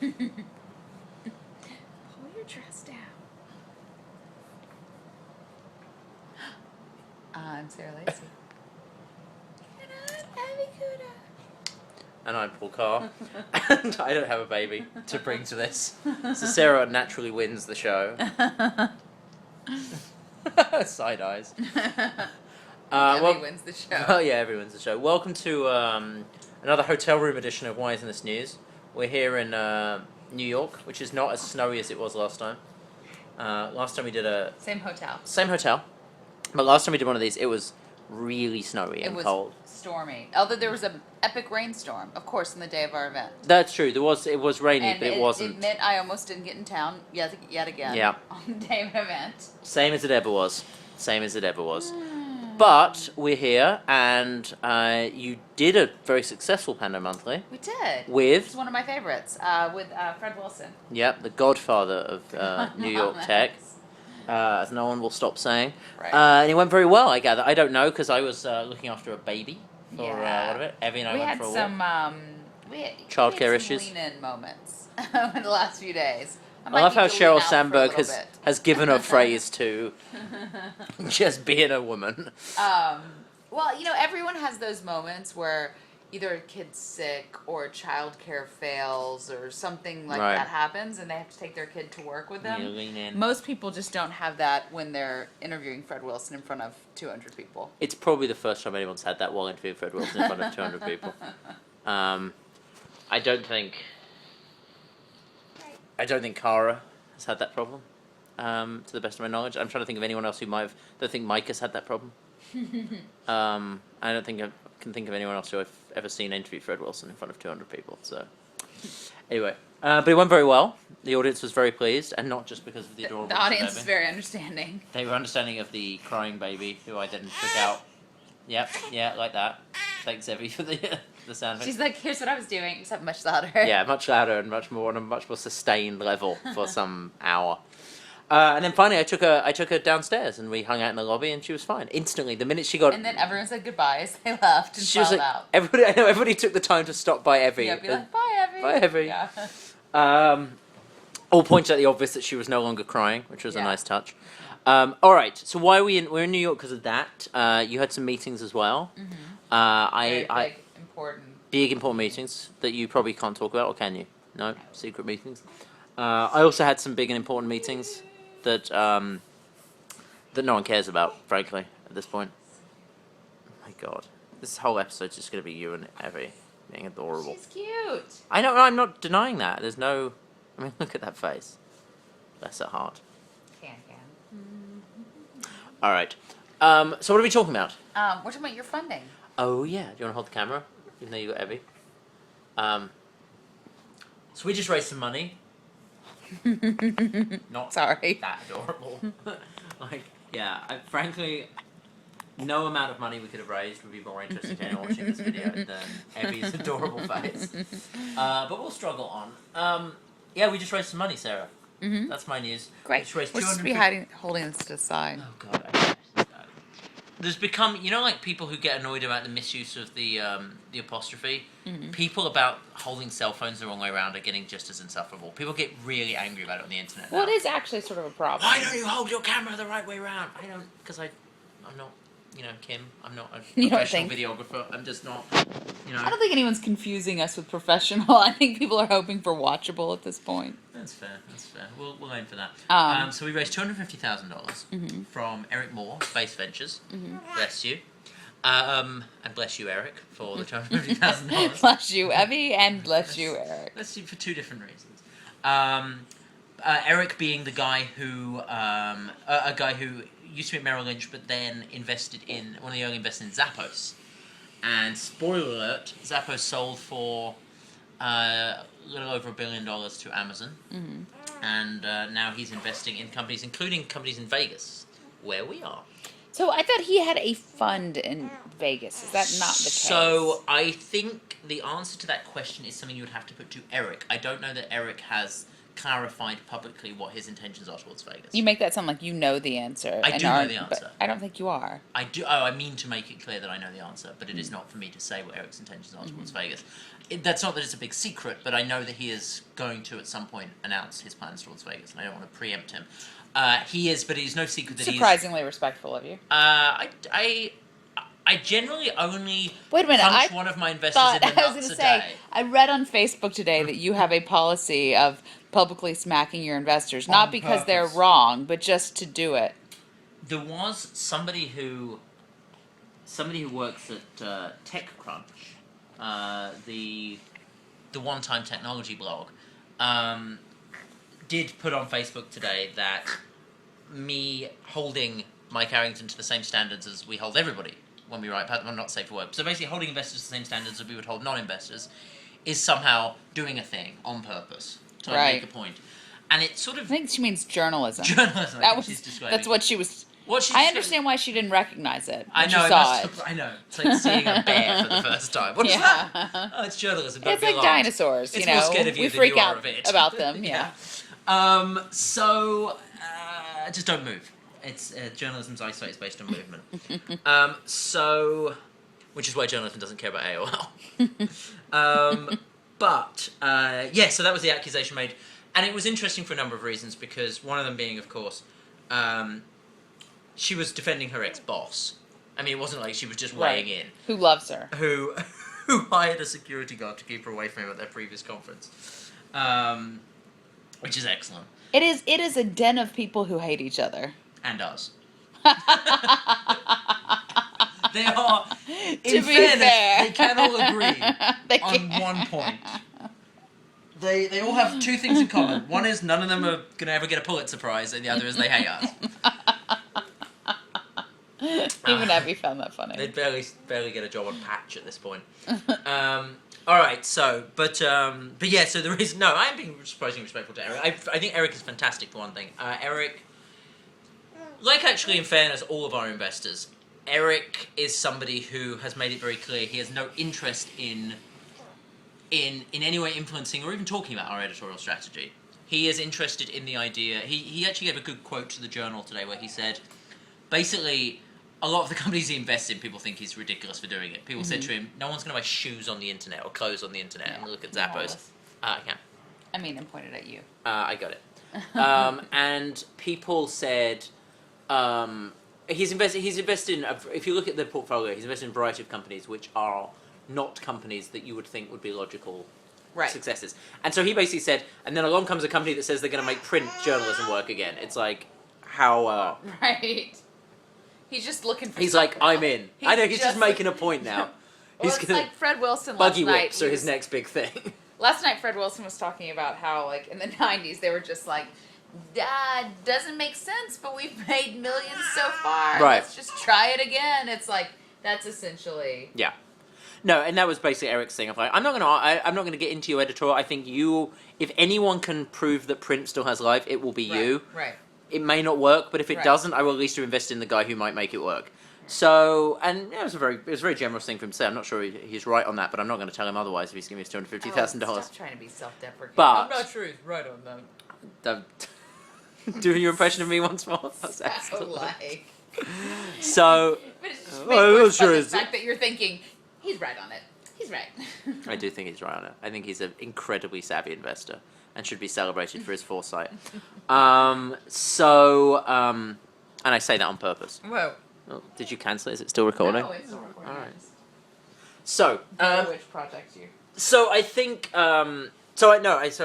Pull your dress down. I'm Sarah Lacey. And I'm Abby Kuda. And I'm Paul Carr. And I don't have a baby to bring to this. So Sarah naturally wins the show. Side eyes. Abby wins the show. Well, yeah, every wins the show. Welcome to another hotel room edition of Why Isn't This News? We're here in New York, which is not as snowy as it was last time. Last time we did Same hotel. Same hotel. But last time we did one of these, it was really snowy and cold. It was stormy. Although there was an epic rainstorm, of course, on the day of our event. That's true. It was rainy, And but it wasn't. It meant I almost didn't get in town yet again. Yeah. On the day of the event. Same as it ever was. Same as it ever was. But we're here, and you did a very successful Pando Monthly. We did. It's With, one of my favorites. With Fred Wilson. yep, the godfather of New York tech, as no one will stop saying. Right. And it went very well, I gather. I don't know, because I was looking after a baby for what of it. Evie and I went for a walk. We had Childcare some issues. lean-in moments in the last few days. I love how Sheryl Sandberg has given a phrase to just being a woman. Well, everyone has those moments where either a kid's sick or childcare fails or something like Right. that happens and they have to take their kid to work with them. You lean in. Most people just don't have that when they're interviewing Fred Wilson in front of 200 people. It's probably the first time anyone's had that while interviewing Fred Wilson in front of 200 people. I don't think Cara has had that problem, to the best of my knowledge. I'm trying to think of anyone else who might have. I don't think Mike has had that problem. I don't think I can think of anyone else who I've ever seen interview Fred Wilson in front of 200 people. So, anyway, but it went very well. The audience was very pleased, and not just because of the adorable. The audience baby. is very understanding. They were understanding of the crying baby, who I then took out. Yep, yeah, like that. Thanks, Evie, for the sound effects. She's like, here's what I was doing, except much louder. Yeah, much louder and much more on a much more sustained level for some hour. And then finally, I took her downstairs, and we hung out in the lobby, and she was fine instantly. The minute she got, And then everyone said goodbye as they left and she was filed like, out. everybody took the time to stop by Evie. Yeah, be like, bye, Evie. Bye, Evie. Yeah. All pointed out the obvious that she was no longer crying, which was a Yeah. nice touch. All right, so why are we're in New York because of that. You had some meetings as well. Very big, important. Big important meetings that you probably can't talk about, or can you? No, secret meetings. I also had some big and important meetings that that no one cares about, frankly, at this point. Oh my God, this whole episode's just going to be you and Evie being adorable. She's cute. I know, I'm not denying that. There's no, I mean, look at that face. Bless her heart. Can. All right. So what are we talking about? We're talking about your funding. Oh yeah. Do you want to hold the camera? Even though you got Evie. So we just raised some money. Not Sorry. that adorable. Frankly, no amount of money we could have raised would be more interesting to anyone watching this video than Evie's adorable face. But we'll struggle on. We just raised some money, Sarah. Mm-hmm. That's my news. We Great. just raised We'll just be holding this to the side. Oh God. There's become, like people who get annoyed about the misuse of the apostrophe. Mm-hmm. People about holding cell phones the wrong way around are getting just as insufferable. People get really angry about it on the internet. Well, now. it is actually sort of a problem. Why don't you hold your camera the right way around? I don't, because I'm not, Kim. I'm not a You don't professional think? videographer. I'm just not, I don't think anyone's confusing us with professional. I think people are hoping for watchable at this point. That's fair. We'll aim for that. Um, So we raised $250,000 from Eric Moore, Base Ventures. Bless you. And bless you, Eric, for the $250,000. Bless you, Evie, and bless you, Eric. Let's see, for two different reasons. Eric being the guy who, a guy who used to be at Merrill Lynch, but then invested in, one of the early investors in Zappos. And spoiler alert, Zappos sold for a little over $1 billion to Amazon. And now he's investing in companies, including companies in Vegas, where we are. So I thought he had a fund in Vegas. Is that not the case? So I think the answer to that question is something you would have to put to Eric. I don't know that Eric has clarified publicly what his intentions are towards Vegas. You make that sound like you know the answer. I and do know aren't- the but answer. I don't think you are. I do. Oh, I mean to make it clear that I know the answer, but it is not for me to say what Eric's intentions are towards Vegas. That's not that it's a big secret, but I know that he is going to at some point announce his plans towards Vegas, and I don't want to preempt him. He is, but it is no secret that Surprisingly respectful of you. I generally only Wait a minute, punch I one of my investors Thought, in the I was nuts going to a say, day. I read on Facebook today that you have a policy of publicly smacking your investors, not On because they're purpose. wrong, but just to do it. There was somebody who works at TechCrunch, the one-time technology blog, did put on Facebook today that me holding Mike Arrington to the same standards as we hold everybody when we write patents. I'm not safe for work. So basically, holding investors to the same standards as we would hold non-investors is somehow doing a thing on purpose to Right. make a point. And it's sort I of think she means journalism. journalism. I That think was, she's describing. that's what she was. What she's I describing- understand why she didn't recognize it. I when know. She saw it. I know. It's like seeing a bear for the first time. What is Yeah. that? Oh, it's journalism. Don't It's be like alarmed. dinosaurs, It's you more know. scared of you We than freak you are out of it. about them, yeah. So just don't move. It's journalism's eyesight is based on movement. Which is why journalism doesn't care about AOL. So that was the accusation made, and it was interesting for a number of reasons, because one of them being, of course, she was defending her ex-boss. I mean, it wasn't like she was just weighing in. Who loves her? Who hired a security guard to keep her away from him at their previous conference, which is excellent. It is a den of people who hate each other. And us. They are, in To be fairness, fair. they can all agree They on can. one point. They all have two things in common. One is none of them are going to ever get a Pulitzer Prize, and the other is they hate us. Even Abby found that funny. They'd barely get a job on Patch at this point. All right, so yeah, so there is no. I am being surprisingly respectful to Eric. I think Eric is fantastic for one thing. Eric, like actually in fairness, all of our investors, Eric is somebody who has made it very clear he has no interest in any way influencing or even talking about our editorial strategy. He is interested in the idea. He actually gave a good quote to the Journal today where he said, basically, a lot of the companies he invests in, people think he's ridiculous for doing it. People said to him, no one's going to buy shoes on the internet or clothes on the internet. And look at Zappos. I can. I mean, and pointed at you. I got it. And people said he's invested in, if you look at the portfolio, he's invested in a variety of companies which are not companies that you would think would be logical successes. And so he basically said, and then along comes a company that says they're going to make print journalism work again. It's like, how... Right. He's just looking for He's something. like, I'm in. I know, he's just making a point now. Well, He's it's gonna like Fred Wilson last buggy night. whips are his next big thing. Last night, Fred Wilson was talking about how, like, in the 90s, they were just like, doesn't make sense, but we've made millions so far. Right. Let's just try it again. It's like, that's essentially... Yeah. No, and that was basically Eric's thing. Of like, I'm not gonna get into your editorial. I think if anyone can prove that print still has life, it will be you. Right. It may not work, but if it Right. doesn't, I will at least invest in the guy who might make it work. So, and yeah, it was a very generous thing for him to say. I'm not sure he's right on that, but I'm not going to tell him otherwise if he's giving me $250,000. Stop trying to be self-deprecating. But- I'm not sure he's right on them. Doing your impression of me once more. That's So, excellent. like... So, But it's just Well, makes sure the is- fact that you're thinking, he's right on it. He's right. I do think he's right on it. I think he's an incredibly savvy investor and should be celebrated for his foresight. And I say that on purpose. Whoa. Oh, did you cancel it? Is it still recording? No, it's still recording. All right. So, Which project you? so I think, I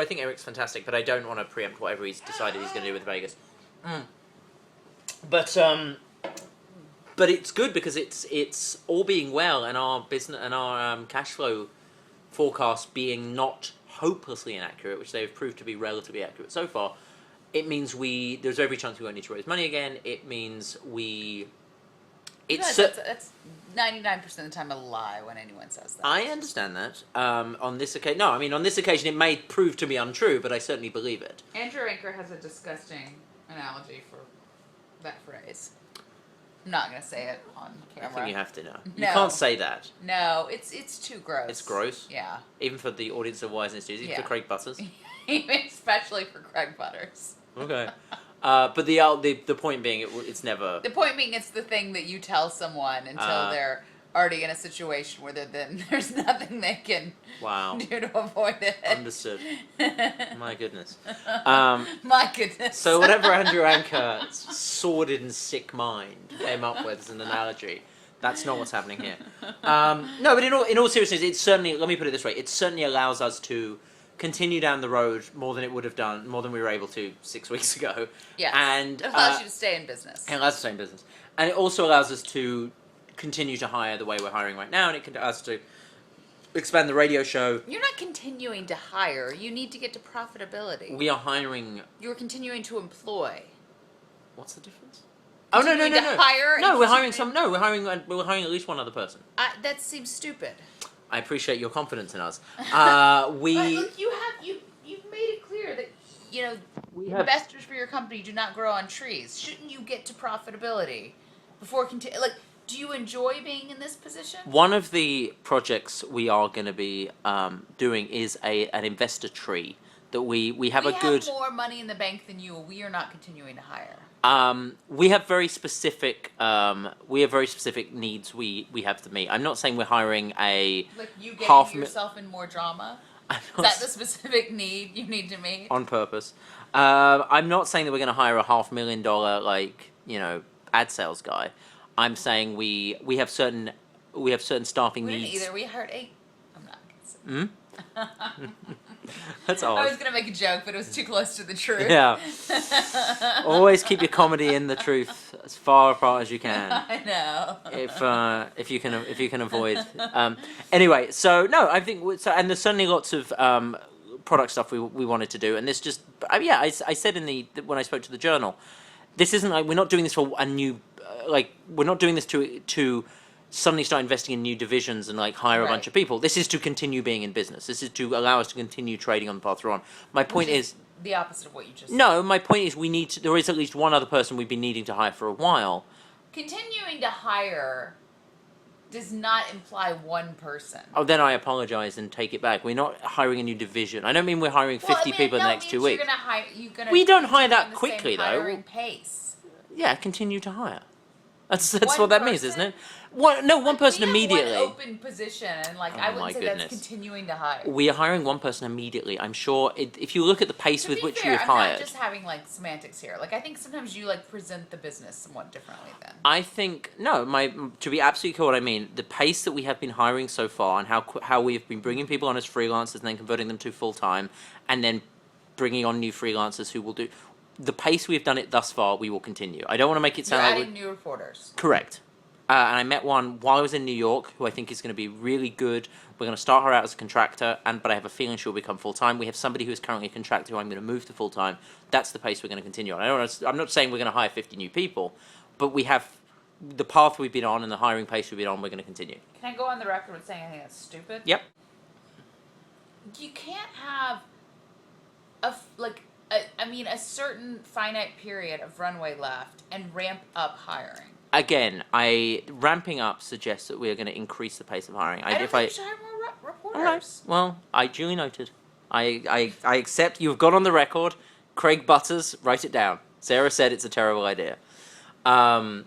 think Eric's fantastic, but I don't want to preempt whatever he's decided he's going to do with Vegas. But it's good because it's all being well, and our business and our cash flow forecast being not hopelessly inaccurate, which they've proved to be relatively accurate so far. It means there's every chance we won't need to raise money again. It means That's 99% of the time a lie when anyone says that. I understand that. On this occasion, on this occasion it may prove to be untrue, but I certainly believe it. Andrew Anker has a disgusting analogy for that phrase. I'm not going to say it on camera. I think you have to know. You No. can't say that, No, it's too gross. It's gross? Yeah. even for the audience of Wise and Studios, even Yeah. for Craig Butters. especially for Craig Butters. Okay. But the point being, it's never. The point being, it's the thing that you tell someone until they're already in a situation where there's nothing they can Wow. do to avoid it. Understood. My goodness. My goodness. So whatever Andrew Anker's sordid and sick mind came up with as an analogy, that's not what's happening here. No, but in all seriousness, it certainly, let me put it this way, it certainly allows us to continue down the road more than we were able to 6 weeks ago. Yes. And it allows you to stay in business. it allows us to stay in business. And it also allows us to continue to hire the way we're hiring right now, and it allows us to expand the radio show. You're not continuing to hire. You need to get to profitability. We are hiring. You're continuing to employ. What's the difference? Oh no! To hire No, and we're hiring continue- some. No, we're hiring at least one other person. That seems stupid. I appreciate your confidence in us. But look, you've made it clear that investors for your company do not grow on trees. Shouldn't you get to profitability before continue? Like, do you enjoy being in this position? One of the projects we are going to be doing is an investor tree that we have we a good. have more money in the bank than you. We are not continuing to hire. We have very specific needs we have to meet. I'm not saying we're hiring a Like you getting half yourself in more drama. I'm Is not that the specific need you need to meet? on purpose. I'm not saying that we're going to hire a $500,000 ad sales guy. I'm saying we have certain staffing We needs. didn't either. We hired 8. I'm not gonna say. That's I odd. was gonna make a joke, but it was too close to the truth. Yeah. Always keep your comedy in the truth as far apart as you can. I know. If you can avoid. Anyway, so no, I think so, and there's certainly lots of product stuff we wanted to do, and this just I said when I spoke to the Journal, this isn't like we're not doing this for a new we're not doing this to suddenly start investing in new divisions and hire a bunch of people. This is to continue being in business. This is to allow us to continue trading on the path we're on. My point is the opposite of what you just said. no. My point is there is at least one other person we've been needing to hire for a while. Continuing to hire does not imply one person. Oh, then I apologize and take it back. We're not hiring a new division. I don't mean we're hiring 50 people in the next 2 weeks. We don't hire that quickly, though. Hiring pace. Yeah, continue to hire. That's One what that means, person? isn't it? One person We have immediately. one open position, and I my wouldn't say goodness. that's continuing to hire. We are hiring one person immediately. I'm sure if you look at the pace To with be which fair, we've I'm hired. not just having semantics here. I think sometimes you present the business somewhat differently then. I think no. To be absolutely clear, what I mean, the pace that we have been hiring so far, and how we've been bringing people on as freelancers and then converting them to full time, and then bringing on new freelancers who will do the pace we've done it thus far. We will continue. I don't want to make it You're sound adding new reporters. Correct. And I met one while I was in New York, who I think is going to be really good. We're going to start her out as a contractor, but I have a feeling she'll become full time. We have somebody who is currently a contractor who I'm going to move to full time. That's the pace we're going to continue on. I'm not saying we're going to hire 50 new people, but we have the path we've been on and the hiring pace we've been on. We're going to continue. Can I go on the record with saying I think that's stupid? Yep. You can't have a certain finite period of runway left and ramp up hiring. Again, ramping up suggests that we are going to increase the pace of hiring. I don't think you should hire more reporters. All right. Well, I duly noted. I accept you've got on the record. Craig Butters, write it down. Sarah said it's a terrible idea. Okay,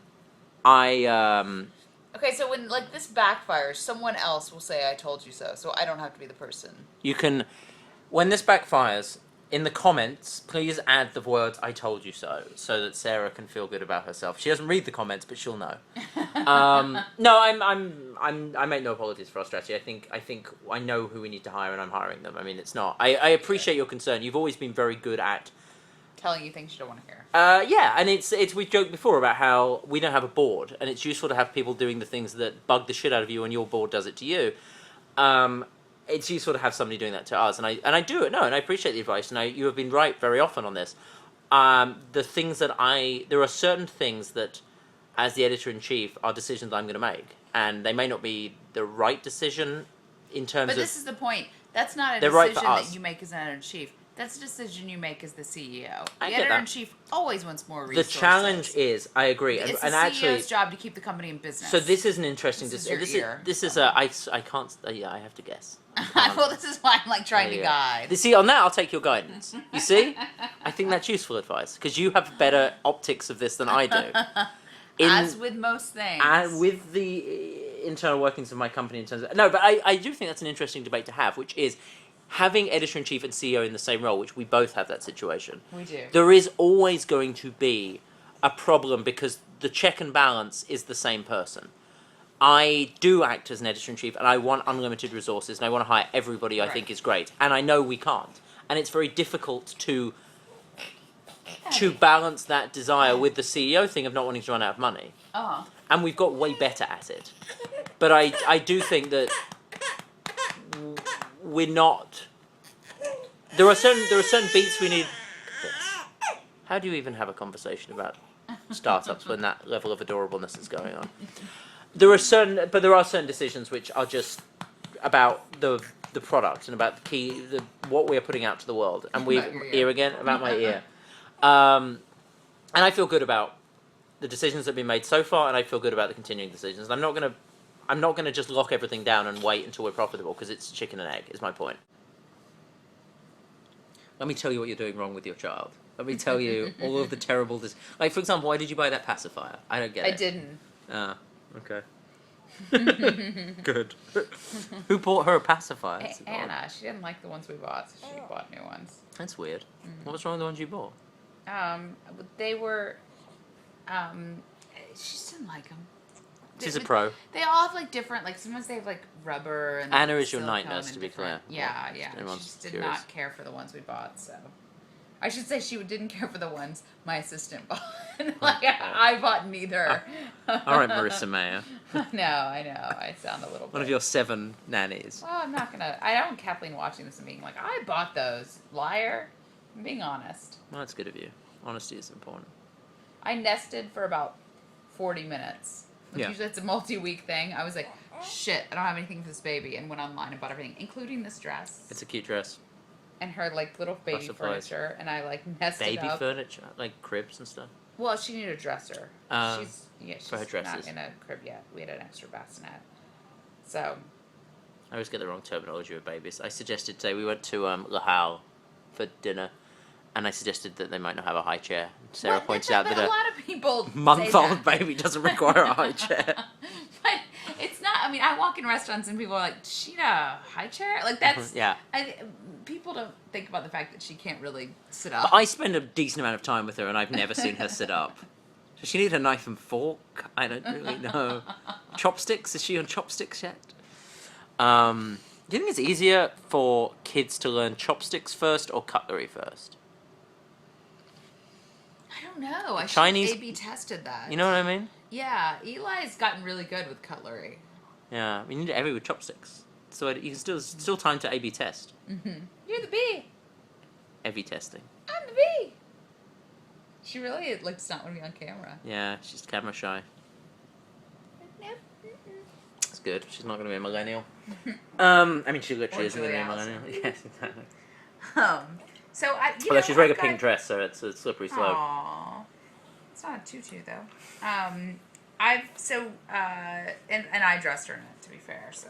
so when this backfires, someone else will say I told you so I don't have to be the person. You can, when this backfires, in the comments, please add the words "I told you so" that Sarah can feel good about herself. She doesn't read the comments, but she'll know. No, I make no apologies for our strategy. I think I know who we need to hire, and I'm hiring them. I mean, it's not. I appreciate your concern. You've always been very good at telling you things you don't want to hear. Yeah, and it's we've joked before about how we don't have a board, and it's useful to have people doing the things that bug the shit out of you, and your board does it to you. It's useful to have somebody doing that to us, and I do it. No, and I appreciate the advice, and you have been right very often on this. There are certain things that, as the editor-in-chief, are decisions I'm going to make, and they may not be the right decision in terms of. But this is the point. That's not a They're right decision for us. that you make as an editor-in-chief. That's a decision you make as the CEO. I The get that. editor-in-chief always wants more The resources. challenge is, I agree, It's and the actually, CEO's job to keep the company in business. so this is an interesting This is decision. your ear. This is a I can't. Yeah, I have to guess. Well, this is why I'm like trying to Yeah. guide. You see, on that, I'll take your guidance. You see, I think that's useful advice because you have better optics of this than I do. As with most things. And with the internal workings of my company in terms of... No, but I do think that's an interesting debate to have, which is having editor-in-chief and CEO in the same role, which we both have that situation. We do. There is always going to be a problem because the check and balance is the same person. I do act as an editor-in-chief and I want unlimited resources and I want to hire everybody I think is great. And I know we can't. And it's very difficult to balance that desire with the CEO thing of not wanting to run out of money. And we've got way better at it. But I do think that we're not... There are certain beats we need... How do you even have a conversation about startups when that level of adorableness is going on? There are certain decisions which are just about the product and about what we are putting out to the world. And about my ear. And I feel good about the decisions that have been made so far, and I feel good about the continuing decisions. I'm not gonna just lock everything down and wait until we're profitable because it's chicken and egg. Is my point. Let me tell you what you're doing wrong with your child. Let me tell you all of the terrible... Like, for example, why did you buy that pacifier? I don't get it. I didn't. Ah, okay. Good. Who bought her a pacifier? That's Anna. She didn't like the ones we bought, so she bought new ones. That's weird. What was wrong with the ones you bought? They were... she just didn't like them. She's a pro. They all have, like, different... Like, sometimes they have, like, rubber and... Anna is your silicone night nurse, and to be different- clear. Yeah. She Everyone's just did curious. not care for the ones we bought, so... I should say she didn't care for the ones my assistant bought. Like, I bought neither. All right, Marissa Mayer. No, I know. I sound a little bit... One of your 7 nannies. Well, I'm not gonna... I don't want Kathleen watching this and being like, I bought those. Liar. I'm being honest. Well, that's good of you. Honesty is important. I nested for about 40 minutes. Like, Yeah. usually it's a multi-week thing. I was like, shit, I don't have anything for this baby, and went online and bought everything, including this dress. It's a cute dress. And her, like, little baby supplies. furniture, and I, like, nested Baby up. furniture? Like cribs and stuff? Well, she needed a dresser. She's for her dresses. not in a crib yet. We had an extra bassinet. So... I always get the wrong terminology with babies. I suggested today, we went to Le Hal for dinner, and I suggested that they might not have a high chair. Sarah pointed out that a lot of people month-old say that. baby doesn't require a high chair. But it's not. I mean, I walk in restaurants and people are like, "Does she need a high chair?" Like that's Yeah. People don't think about the fact that she can't really sit up. But I spend a decent amount of time with her, and I've never seen her sit up. Does she need a knife and fork? I don't really know. Chopsticks? Is she on chopsticks yet? Do you think it's easier for kids to learn chopsticks first or cutlery first? I don't know. I Chinese- should A/B tested that. You know what I mean? Yeah, Eli's gotten really good with cutlery. Yeah, we need every with chopsticks. So you can still time to A/B test. You're the bee. A/B testing. I'm the bee. She really does not want to be on camera. Yeah, she's camera shy. Nope. That's good. She's not going to be a millennial. I mean, she literally Or isn't going to be a Julie millennial. Yes, exactly. So I. Although she's wearing a pink dress, so it's a slippery slope. Aww. It's not a tutu though. And I dressed her in it, to be fair. So.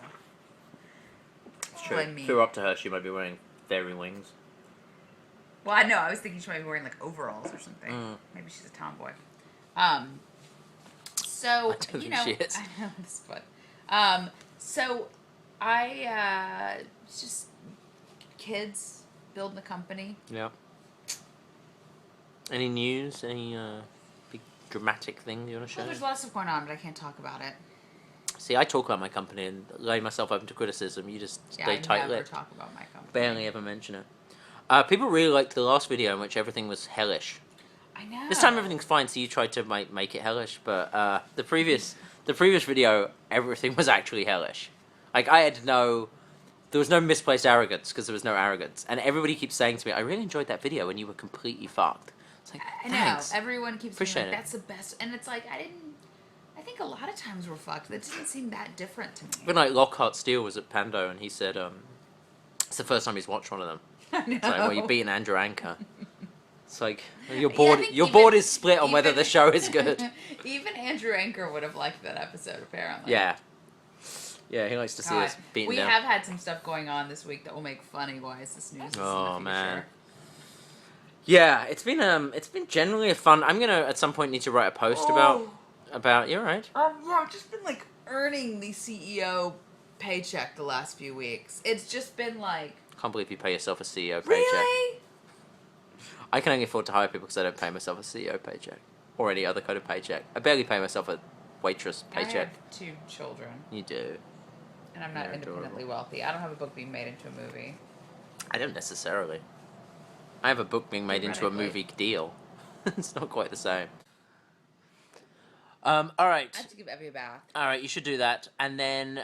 It's true. Blame me. If we were up to her, she might be wearing fairy wings. Well, I know. I was thinking she might be wearing like overalls or something. Maybe she's a tomboy. So I don't think she is. I know this, but so I it's just kids building the company. Yeah. Any news? Any big dramatic thing you want to share? Well, there's lots of going on, but I can't talk about it. See, I talk about my company and lay myself open to criticism. You just Yeah, stay I never tight-lipped. talk about my company. Barely ever mention it. People really liked the last video in which everything was hellish. I know. This time everything's fine, so you tried to make it hellish, but the previous video, everything was actually hellish. Like, there was no misplaced arrogance, because there was no arrogance. And everybody keeps saying to me, I really enjoyed that video when you were completely fucked. It's like, I thanks. know. Everyone keeps Appreciate being like, it. that's the best. And it's like, I think a lot of times we're fucked. That didn't seem that different to me. When, like, Lockhart Steele was at Pando, and he said, it's the first time he's watched one of them. I know. It's like, well, you're beating Andrew Anchor. It's like your Yeah, I board. think Your even- board is split on whether even- the show is good. Even Andrew Anchor would have liked that episode, apparently. Yeah. Yeah, he likes to see God, us beaten we down. have had some stuff going on this week that will make funny why is this news is in the Oh, future. man. Yeah, it's been generally a fun. I'm gonna at some point need to write a post about. You're right. Yeah, I've just been like earning the CEO paycheck the last few weeks. It's just been like, Can't believe you pay yourself a CEO paycheck. really? I can only afford to hire people because I don't pay myself a CEO paycheck or any other kind of paycheck. I barely pay myself a waitress paycheck. I have 2 children, You do. and I'm not They're independently wealthy. I don't have a book being made into a movie. I don't necessarily. I have a book being made into a Theoretically. movie deal. It's not quite the same. All right. I have to give Evie a bath All right, you should do that. And then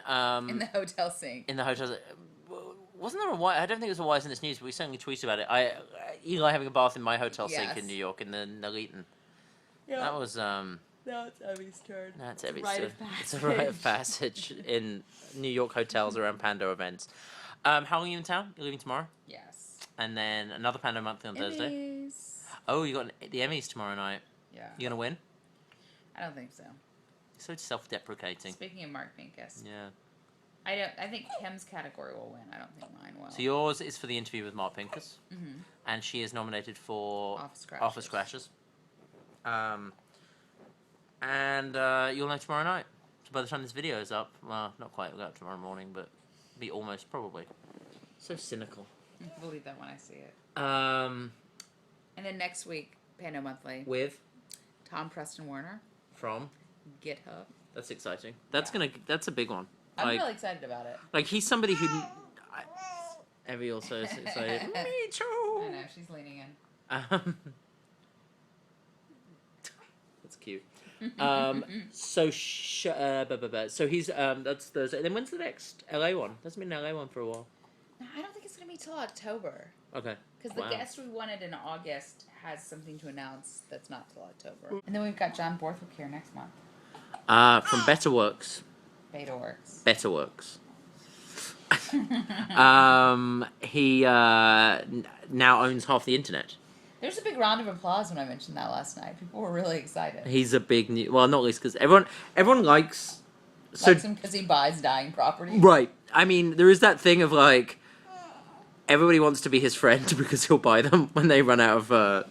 in the hotel sink. in the hotels. Wasn't there a why? I don't think it was a wise in this news, but we certainly tweeted about it. Eli having a bath in my hotel sink Yes. in New York in the Naleton. Yeah. That was Now it's Evie's turn. that's It's every rite of it's a rite of passage in New York hotels around Pando events. How long are you in town? You're leaving tomorrow, Yes. and then another Pando monthly on Thursday. Emmys. Oh, you got the Emmys tomorrow night. Yeah. You gonna win? I don't think so. So self-deprecating. Speaking of Mark Pincus, Yeah. I think Kim's category will win. I don't think mine will. So yours is for the interview with Mark Pincus, Mm-hmm. and she is nominated for Office Crashers. Office Crashers. And you'll know tomorrow night. So by the time this video is up, well, not quite, it'll go up tomorrow morning, but be almost probably. So cynical. I believe that when I see it. Um, And then next week, Pando Monthly, with Tom Preston Warner, from GitHub. that's exciting. That's Yeah. that's a big one. I'm Like, really excited about it. like he's somebody who. Evie also is excited. Me too. I know, she's leaning in. That's cute. So so he's that's Thursday. And then when's the next LA one? Hasn't been an LA one for a while. No, I don't think it's going to be till October. Okay. Because the Wow. guest we wanted in August has something to announce that's not till October. And then we've got John Borthwick here next month. From Better Works. Beta Works. Better Works. He now owns half the internet. There's a big round of applause when I mentioned that last night. People were really excited. He's a big new. Well, not least because everyone likes. Likes him because he buys dying property. Right. I mean, there is that thing of like, everybody wants to be his friend because he'll buy them when they run out of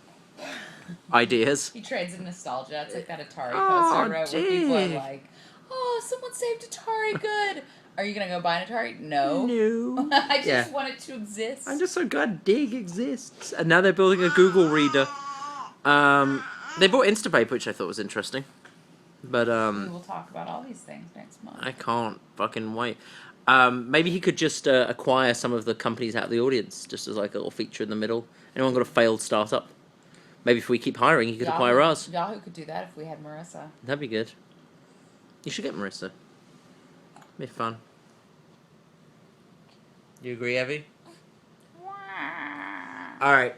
ideas. He trades in nostalgia. It's like that Atari Oh, post I wrote where people are dig. like, oh, someone saved Atari, good. Are you going to go buy an Atari? No. No. I just Yeah. want it to exist. I'm just so glad Dig exists. And now they're building a Google Reader. They bought Instapaper, which I thought was interesting. But We will talk about all these things next month. I can't fucking wait. Maybe he could just acquire some of the companies out of the audience, just as like a little feature in the middle. Anyone got a failed startup? Maybe if we keep hiring, he could acquire us. Yahoo could do that if we had Marissa. That'd be good. You should get Marissa. Be fun. You agree, Evie? All right.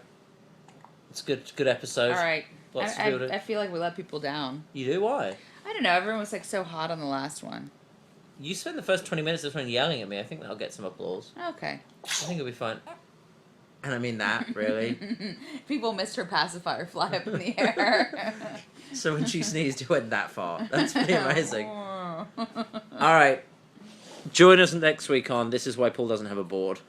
It's good. Good episode. All right. Lots to build it. I feel like we let people down. You do? Why? I don't know. Everyone was like so hot on the last one. You spent the first 20 minutes of this one yelling at me. I think that'll get some applause. Okay. I think it'll be fun. And I mean that, really. People missed her pacifier fly up in the air. So when she sneezed, it went that far. That's pretty amazing. All right. Join us next week on This Is Why Paul Doesn't Have a Board.